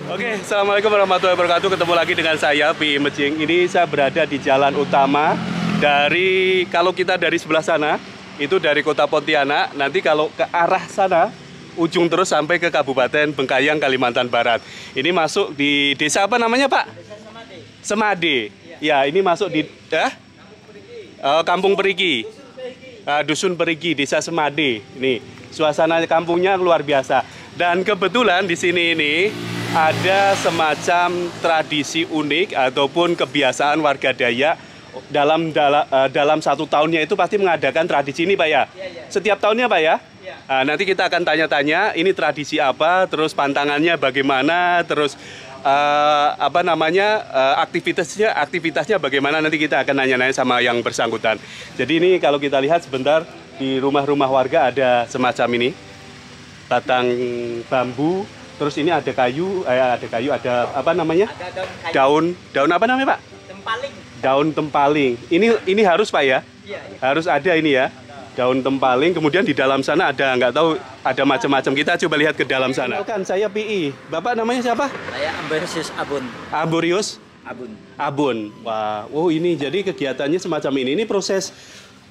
Oke, assalamualaikum warahmatullahi wabarakatuh. Ketemu lagi dengan saya, Pi Mejing. Ini saya berada di jalan utama dari, kalau kita dari sebelah sana, itu dari kota Pontianak. Nanti kalau ke arah sana, ujung terus sampai ke Kabupaten Bengkayang, Kalimantan Barat. Ini masuk di desa apa namanya, Pak? Desa Semade. Semade. Ya, ini masuk di Kampung Perigi. Dusun Perigi, Desa Semade. Ini suasana kampungnya luar biasa. Dan kebetulan di sini ini ada semacam tradisi unik ataupun kebiasaan warga Dayak dalam satu tahunnya itu pasti mengadakan tradisi ini, Pak ya? Setiap tahunnya, Pak ya? Nah, nanti kita akan tanya-tanya ini tradisi apa, terus pantangannya bagaimana, terus aktivitasnya bagaimana, nanti kita akan nanya-nanya sama yang bersangkutan. Jadi ini kalau kita lihat sebentar di rumah-rumah warga ada semacam ini batang bambu. Terus ini ada kayu, ada apa namanya? Ada daun apa namanya, Pak? Tempaling. Daun tempaling. Ini harus, Pak ya? Iya. Harus ada ini ya. Daun tempaling. Kemudian di dalam sana ada, nggak tahu, ada macam-macam. Kita coba lihat ke dalam sana. Kan saya PI. Bapak namanya siapa? Saya Ambarius Abun. Ambarius? Abun. Abun. Wah, ini jadi kegiatannya semacam ini. Ini proses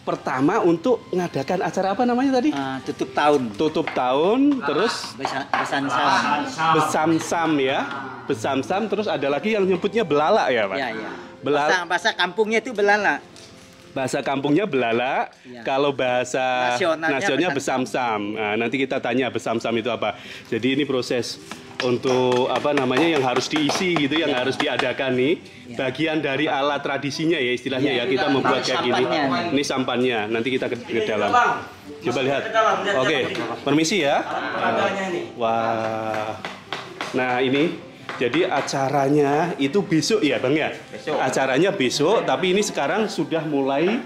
pertama untuk mengadakan acara apa namanya tadi? Tutup tahun. Tutup tahun, terus besamsam. Besamsam ya. Besamsam, terus ada lagi yang nyebutnya belala ya, Pak? Iya, iya. Bahasa kampungnya itu belala. Bahasa kampungnya belala, ya. Kalau bahasa nasionalnya besamsam. Nah, nanti kita tanya besamsam itu apa. Jadi ini proses untuk apa namanya yang harus diisi gitu, yang harus diadakan nih. Bagian dari alat tradisinya ya istilahnya ya, kita membuat kayak gini. Ini sampannya, nanti kita ke dalam. Coba lihat. Oke, permisi ya. Wah. Nah ini, jadi acaranya itu besok ya Bang ya? Acaranya besok, tapi ini sekarang sudah mulai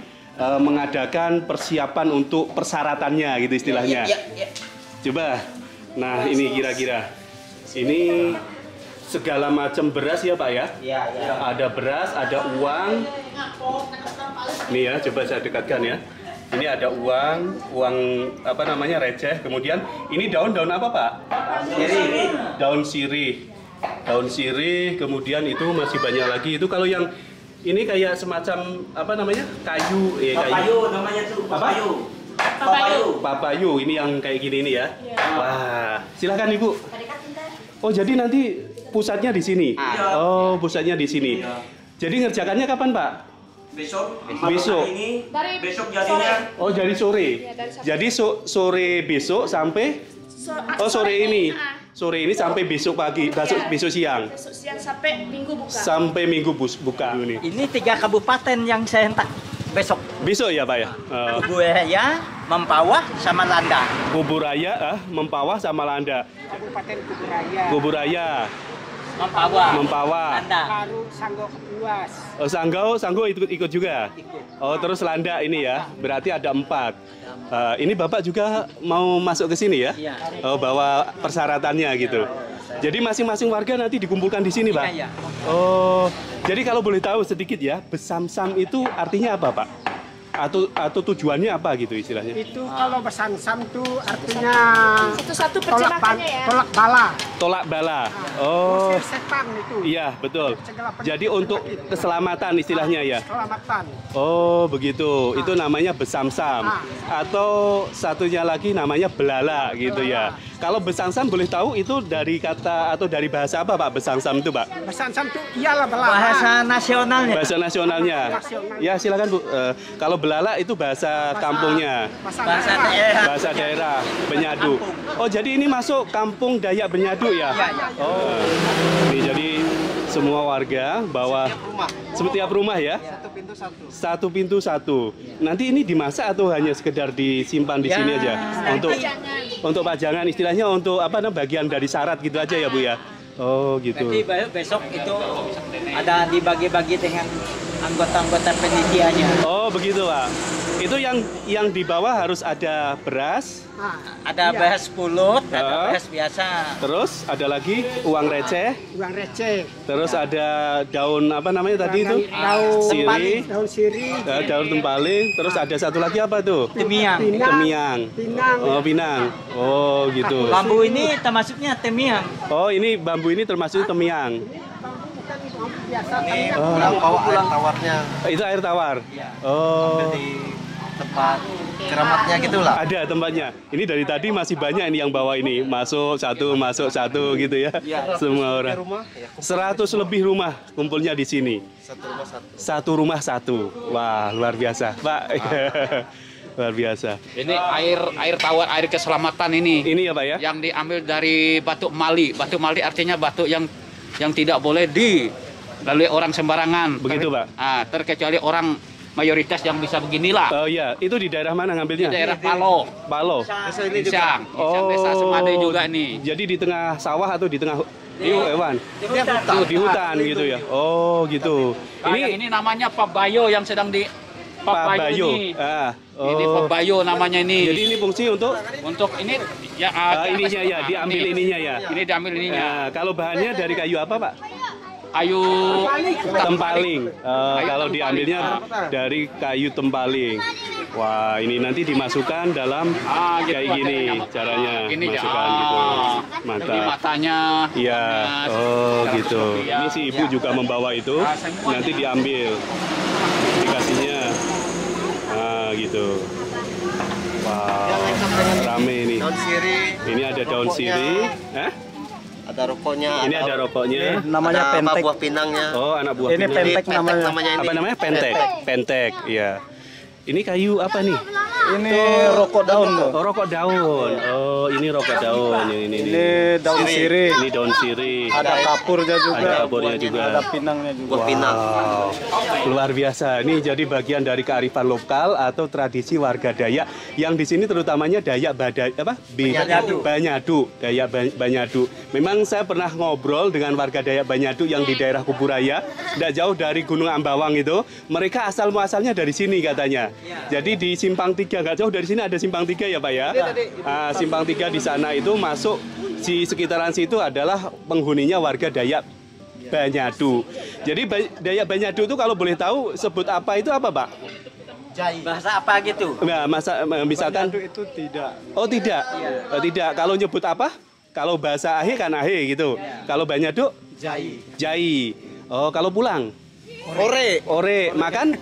mengadakan persiapan untuk persyaratannya gitu istilahnya. Coba, nah ini kira-kira. Ini segala macam beras ya Pak ya? Iya. Ada beras, ada uang. Nih ya, coba saya dekatkan ya. Ini ada uang apa namanya, receh. Kemudian ini daun-daun apa Pak? Sirih. Daun sirih. Daun sirih, kemudian itu masih banyak lagi. Itu kalau yang Ini kayak semacam apa namanya? Kayu, ya Papayu namanya tuh, papayu. Papayu, ini yang kayak gini ini ya. Wah, silakan Ibu. Oh, jadi nanti pusatnya di sini. Oh, pusatnya di sini. Jadi ngerjakannya kapan, Pak? Besok. Besok. Besok jadinya. Oh, dari sore. Jadi sore besok sampai sore ini. Sore ini sampai besok pagi, besok siang. Besok siang sampai Minggu buka. Sampai Minggu buka ini. Ini 3 kabupaten yang saya hentak besok. Besok ya, Pak ya? Kuburaya, Mempawah, sama Landa. Kuburaya, Mempawah sama Landa. Kabupaten Kuburaya. Kuburaya, Mempawah. Landa. Baru Sanggau Kepuas. Oh, Sanggo ikut juga. Oh, terus Landa ini ya. Berarti ada 4. Ini Bapak juga mau masuk ke sini ya? Iya. Oh, bawa persyaratannya gitu. Jadi masing-masing warga nanti dikumpulkan di sini, Pak? Iya. Oh, jadi kalau boleh tahu sedikit ya, besamsam itu artinya apa, Pak? Atau tujuannya apa gitu istilahnya? Itu kalau besamsam tuh artinya Satu-satu tolak perjemakannya ya. bala. Tolak bala. Oh, Usir setan itu. iya betul. Segala penyakit Jadi untuk keselamatan istilahnya ya. Keselamatan. Oh begitu, itu namanya besamsam. Atau satunya lagi namanya belala gitu ya. Kalau besamsam boleh tahu itu dari kata atau dari bahasa apa, Pak? Besamsam itu, Pak? Besamsam tuh iyalah belala. Bahasa nasionalnya. Bahasa nasionalnya. Ya silakan Bu. Kalau belala itu bahasa kampungnya. Bahasa daerah. Bahasa daerah Benyadu. Oh jadi ini masuk kampung Dayak Benyadu ya? Oh, ini jadi semua warga bawa setiap rumah ya? Satu pintu satu. Nanti ini dimasak atau hanya sekedar disimpan di sini aja? Untuk pajangan istilahnya untuk apa namanya bagian dari syarat gitu aja ya Bu ya? Oh gitu. Nanti besok itu ada dibagi-bagi dengan anggota-anggota penitiannya. Oh begitu Pak. Itu yang di bawah harus ada beras. Ada beras pulut, ada beras biasa. Terus ada lagi uang receh. Uang receh. Terus ada daun apa namanya tadi itu? Daun Sirih. Daun sirih. Daun tempaling. Terus ada satu lagi apa tuh? Temiang. Temiang. Pinang. Oh pinang. Oh gitu. Bambu ini termasuknya temiang. Oh ini bambu ini termasuk temiang. Biasa Pulang bawa air tawarnya Itu air tawar. Oh. di tempat keramatnya gitulah. Ada tempatnya. Ini dari tadi masih banyak ini yang bawa ini. Masuk satu gitu ya. Semua orang. 100 lebih rumah kumpulnya di sini. Satu rumah satu. Wah, luar biasa, Pak. Luar biasa. Ini air tawar, air keselamatan ini. Ini ya, Pak ya? Yang diambil dari batu mali. Batu mali artinya batu yang tidak boleh dilalui orang sembarangan. Begitu, Pak. Terkecuali orang mayoritas yang bisa beginilah. Oh iya, itu di daerah mana ngambilnya? Di daerah Palo. Palo. Isang desa Semade juga nih. Jadi di tengah sawah atau di tengah hewan? Di hutan gitu ya. Oh, gitu. Ini namanya pabayo yang sedang di Pabayo. ini. Oh. Ini pabayo namanya ini. Jadi ini fungsi untuk ini ya ininya ya, diambil ininya ya. Ini diambil ininya. Kalau bahannya dari kayu apa, Pak? Kayu Tempaling. Kalau diambilnya dari kayu tempaling. Wah, ini nanti dimasukkan dalam gitu kayak gini caranya. Ini Masukkan gitu. Ini Mata. matanya. Iya. Oh, gitu. Ini si ibu juga membawa itu. Nanti diambil. Dikasihnya. Gitu. Wow. Rame ini. Daun sirih. Ini ada daun sirih. Ada rokoknya. Ini ada rokoknya. Namanya ada pentek. buah pinangnya. Oh, anak buah Ini pinang. pentek namanya. ini. Apa namanya? Pentek. Pentek, iya. Ini kayu apa nih? Ini rokok daun tuh. Oh, rokok daun. Oh, ini rokok daun. Ini daun sirih. Ini daun sirih. Ada kapurnya juga. Ada kapurnya juga. Ada pinangnya juga. Buah pinang. Wow, luar biasa. Ini jadi bagian dari kearifan lokal atau tradisi warga Dayak yang di sini terutamanya Dayak Banyadu. Dayak Banyadu. Memang saya pernah ngobrol dengan warga Dayak Banyadu yang di daerah Kuburaya, tidak jauh dari Gunung Ambawang itu. Mereka asal muasalnya dari sini katanya. Jadi di Simpang 3, nggak jauh dari sini ada Simpang 3 ya Pak ya? Simpang 3 di sana itu masuk, di sekitaran situ adalah penghuninya warga Dayak Banyadu. Jadi Dayak Banyadu itu kalau boleh tahu sebut apa itu apa Pak? Bahasa apa gitu? Nah, misalkan itu tidak. Oh tidak? Oh, tidak. Kalau nyebut apa? Kalau bahasa Ahe kan Ahe gitu. Kalau Banyadu? Jai. Oh kalau pulang? Ore. Ore, makan?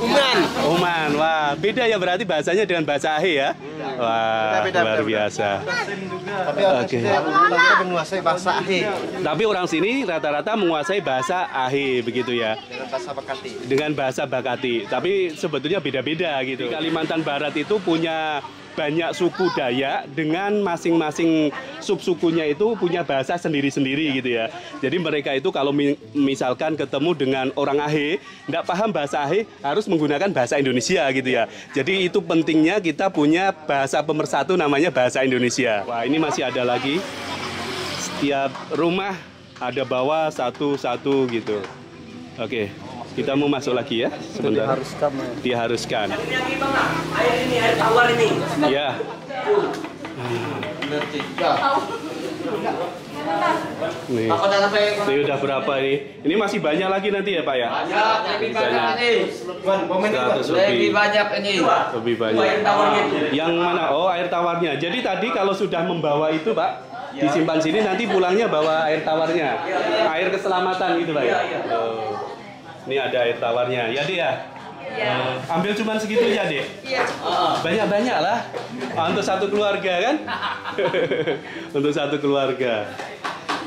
Uman. Oman. Wah, beda ya berarti bahasanya dengan bahasa Ahe ya? Wah, Beda, luar beda. biasa. Tapi orang Oke. sini rata-rata menguasai bahasa Ahe Tapi orang sini rata-rata menguasai bahasa Ahe begitu ya. dengan bahasa Bakati. Dengan bahasa Bakati. Tapi sebetulnya beda-beda gitu. Kalimantan Barat itu punya banyak suku Dayak dengan masing-masing subsukunya itu punya bahasa sendiri-sendiri gitu ya. Jadi mereka itu kalau misalkan ketemu dengan orang Ahe, nggak paham bahasa Ahe, harus menggunakan bahasa Indonesia gitu ya. Jadi itu pentingnya kita punya bahasa pemersatu namanya bahasa Indonesia. Wah, ini masih ada lagi. Setiap rumah ada bawah satu-satu gitu. Oke, kita mau masuk lagi ya sebentar. Diharuskan. Ini lagi bang, air ini, air tawar ini. Ya. Nih. Ini udah berapa ini? Ini masih banyak lagi nanti ya Pak ya? Lebih banyak ini. 100 Lebih lebih. banyak ini. Lebih banyak. Air tawarnya itu. Yang mana? Oh, air tawarnya. Jadi tadi kalau sudah membawa itu Pak, disimpan sini nanti pulangnya bawa air tawarnya. Air keselamatan gitu Pak ya? Oh. Ini ada air tawarnya. Ya Dek ya? Ambil cuma segitu ya Dek? Iya. Banyak-banyak lah. Untuk satu keluarga kan? Untuk satu keluarga.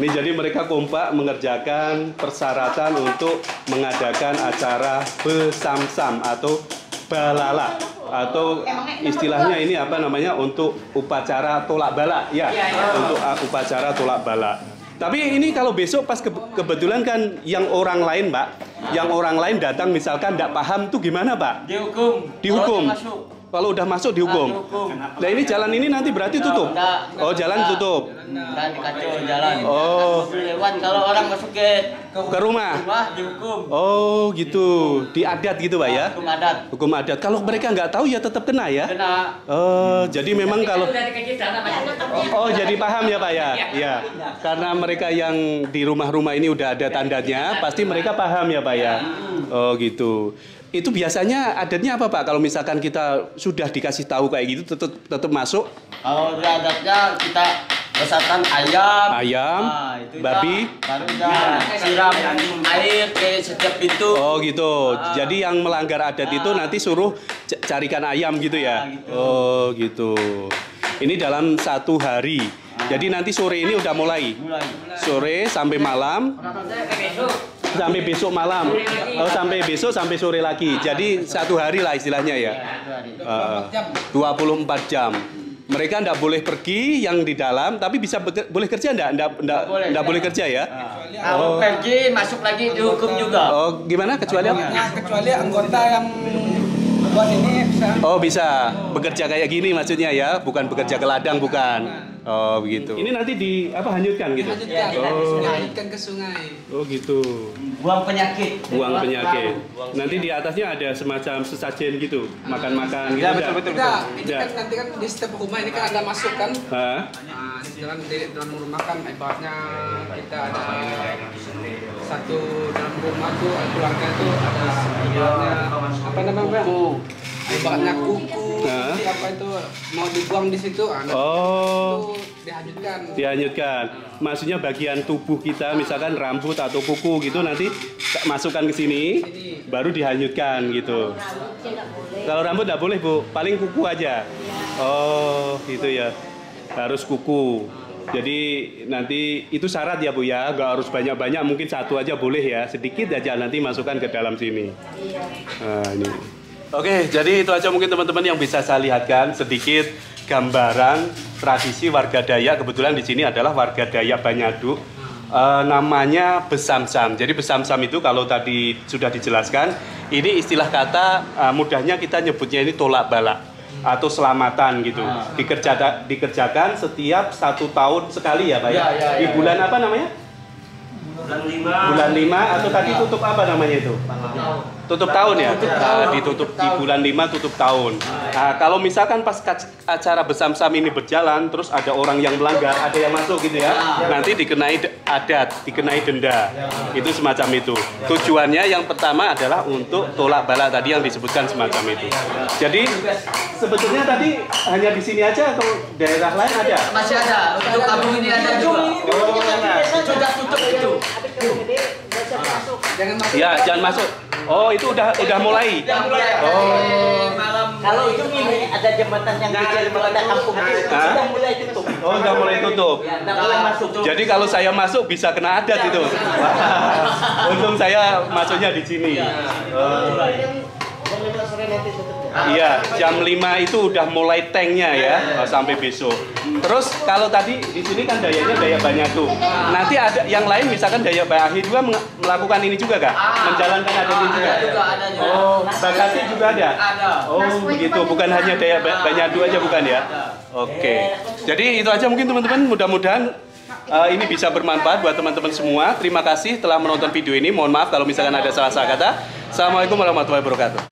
Ini jadi mereka kompak mengerjakan persyaratan untuk mengadakan acara besamsam atau balala atau istilahnya ini apa namanya untuk upacara tolak bala ya, untuk upacara tolak bala. Tapi ini kalau besok pas kebetulan kan yang orang lain Pak, yang orang lain datang misalkan tidak paham tuh gimana Pak? Dihukum. Dihukum. Kalau masuk. Kalau udah masuk dihukum. Nah ini jalan ini nanti berarti tutup. Oh jalan tutup. Dan dikacau jalan. Oh. Lewat kalau orang masuk ke Rumah. rumah dihukum. Oh gitu. Di adat gitu Pak ya? Hukum adat. Hukum adat. Kalau mereka nggak tahu ya tetap kena ya? Kena. Oh jadi memang kalau Dari kecil namanya. oh jadi paham ya Pak ya? Iya. Karena mereka yang di rumah-rumah ini udah ada tandanya, pasti mereka paham ya Pak ya? Oh gitu. Itu biasanya adatnya apa Pak? Kalau misalkan kita sudah dikasih tahu kayak gitu tetap masuk? Kalau di adatnya kita besarkan ayam. Ayam, itu babi. Baru dah siram air ke setiap pintu. Oh gitu. Jadi yang melanggar adat itu nanti suruh carikan ayam gitu ya? Oh gitu. Ini dalam 1 hari. Jadi nanti sore ini udah mulai. Sore sampai malam. Sampai besok malam. Oh sampai besok sampai sore lagi. Jadi 1 hari lah istilahnya ya. 24 jam. Mereka ndak boleh pergi yang di dalam, tapi bisa boleh kerja ndak boleh kerja ya? Kalau pergi masuk lagi dihukum juga. Oh gimana kecuali apa? Kecuali anggota yang buat ini bisa. Oh bisa bekerja kayak gini maksudnya ya, bukan bekerja ke ladang bukan. Oh begitu. Ini nanti di apa hanyutkan gitu? Oh. Dialirkan ke sungai. Oh gitu. Buang penyakit. Buang penyakit. Nanti di atasnya ada semacam sesajen gitu, makan-makan gitu. Ya betul. Tidak, ini Ya. kan nanti kan di setiap rumah ini kan ada masuk kan. Hah? Nah, di dalam rumah kan ibaratnya kita ada satu dalam rumah tuh keluarga tuh ada ibaratnya apa namanya ibaratnya kuku Hah? nanti apa itu mau dibuang di situ nanti Oh. itu dihanyutkan. Dihanyutkan. Maksudnya bagian tubuh kita, misalkan rambut atau kuku gitu nanti masukkan ke sini, baru dihanyutkan gitu. Kalau rambut nggak boleh Bu, paling kuku aja. Oh gitu ya, harus kuku. Jadi nanti itu syarat ya Bu ya, nggak harus banyak-banyak, mungkin 1 aja boleh ya, sedikit aja nanti masukkan ke dalam sini. Nah, ini. Oke, jadi itu aja mungkin teman-teman yang bisa saya lihatkan sedikit gambaran tradisi warga Dayak. Kebetulan di sini adalah warga Dayak Banyaduk. Namanya besamsam. Jadi besamsam itu kalau tadi sudah dijelaskan, ini istilah kata mudahnya kita nyebutnya ini tolak bala atau selamatan gitu. Dikerjakan setiap 1 tahun sekali ya Pak ya? Di bulan apa namanya? Bulan 5 atau tadi tutup apa namanya itu? Tutup tahun ya? Ditutup di bulan 5 tutup tahun. Nah, kalau misalkan pas acara besamsam ini berjalan terus ada orang yang melanggar, ada yang masuk gitu ya. Nanti dikenai adat, dikenai denda. Itu semacam itu. Tujuannya yang pertama adalah untuk tolak bala tadi yang disebutkan semacam itu. Jadi sebetulnya tadi hanya di sini aja atau daerah lain ada? Masih ada. Untuk kampung ini ada juga. Sudah tutup itu. Jangan masuk. Ya, jangan masuk. Oh, itu udah mulai. Oh. Kalau itu ini ada jembatan yang kecil ada kampung itu Hah? sudah mulai tutup. Oh, udah mulai tutup. Ya, nggak boleh masuk. Jadi kalau saya masuk bisa kena adat itu. Wah, untung saya masuknya di sini. Oh. Jam 5 sore nanti tutup. Iya, jam 5 itu udah mulai tanknya ya, sampai besok. Terus kalau tadi di sini kan dayanya daya Banyatu. Nanti ada yang lain misalkan daya Bayahi juga melakukan ini juga kah? Menjalankan adat ini juga? Oh, Bakasi juga ada? Oh, begitu. Bukan hanya daya Banyatu aja bukan ya? Oke. Jadi itu aja mungkin teman-teman, mudah-mudahan ini bisa bermanfaat buat teman-teman semua. Terima kasih telah menonton video ini. Mohon maaf kalau misalkan ada salah kata. Assalamualaikum warahmatullahi wabarakatuh.